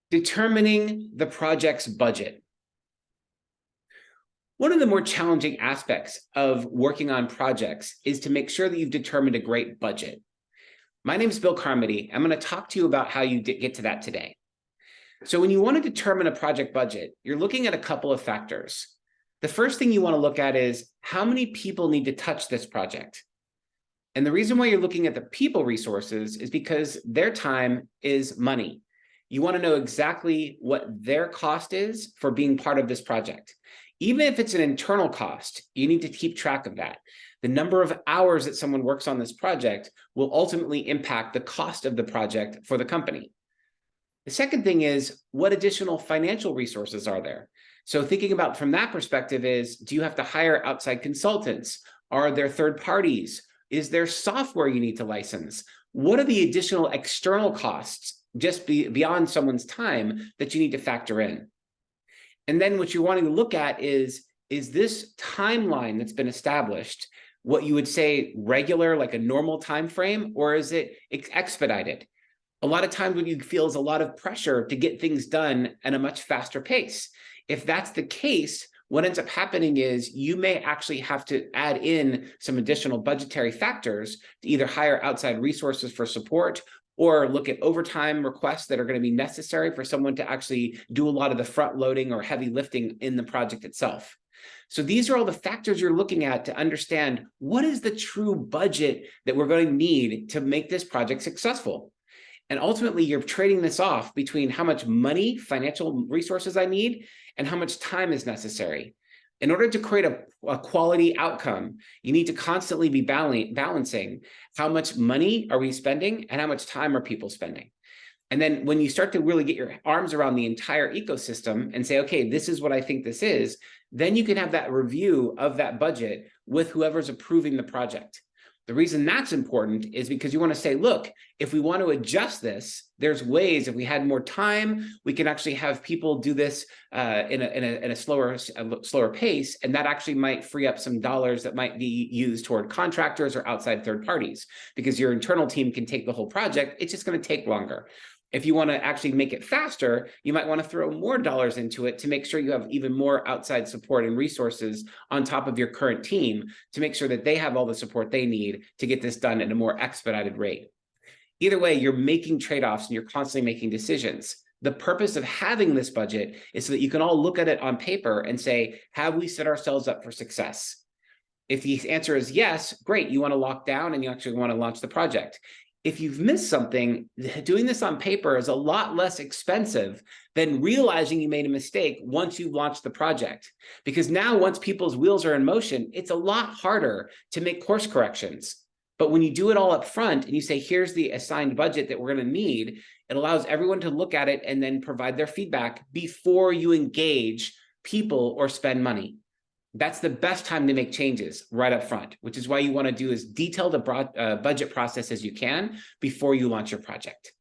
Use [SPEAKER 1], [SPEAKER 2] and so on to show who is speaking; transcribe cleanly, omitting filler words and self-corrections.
[SPEAKER 1] Determining the project's budget. One of the more challenging aspects of working on projects is to make sure that you've determined a great budget. My name is Bill Carmody. I'm going to talk to you about how you get to that today. So when you want to determine a project budget, you're looking at a couple of factors. The first thing you want to look at is how many people need to touch this project. And the reason why you're looking at the people resources is because their time is money. You want to know exactly what their cost is for being part of this project. Even if it's an internal cost, you need to keep track of that. The number of hours that someone works on this project will ultimately impact the cost of the project for the company. The second thing is, what additional financial resources are there? So thinking about from that perspective is, do you have to hire outside consultants? Are there third parties? Is there software you need to license? What are the additional external costs just beyond someone's time that you need to factor in? And then what you're wanting to look at is this timeline that's been established what you would say regular, like a normal time frame, or is it expedited? A lot of times what you feel is a lot of pressure to get things done at a much faster pace. If that's the case, what ends up happening is you may actually have to add in some additional budgetary factors to either hire outside resources for support or look at overtime requests that are going to be necessary for someone to actually do a lot of the front loading or heavy lifting in the project itself. So these are all the factors you're looking at to understand what is the true budget that we're going to need to make this project successful. And ultimately, you're trading this off between how much money, financial resources I need, and how much time is necessary. In order to create a quality outcome, you need to constantly be balancing how much money are we spending and how much time are people spending. And then when you start to really get your arms around the entire ecosystem and say, okay, this is what I think this is, then you can have that review of that budget with whoever's approving the project. The reason that's important is because you want to say, look, if we want to adjust this, there's ways. If we had more time, we can actually have people do this in a slower pace, and that actually might free up some dollars that might be used toward contractors or outside third parties, because your internal team can take the whole project. It's just going to take longer. If you want to actually make it faster, you might want to throw more dollars into it to make sure you have even more outside support and resources on top of your current team to make sure that they have all the support they need to get this done at a more expedited rate. Either way, you're making trade-offs and you're constantly making decisions. The purpose of having this budget is so that you can all look at it on paper and say, have we set ourselves up for success? If the answer is yes, great, you want to lock down and you actually want to launch the project. If you've missed something, doing this on paper is a lot less expensive than realizing you made a mistake once you've launched the project. Because now once people's wheels are in motion, it's a lot harder to make course corrections. But when you do it all up front and you say, here's the assigned budget that we're going to need, it allows everyone to look at it and then provide their feedback before you engage people or spend money. That's the best time to make changes right up front, which is why you want to do as detailed a budget process as you can before you launch your project.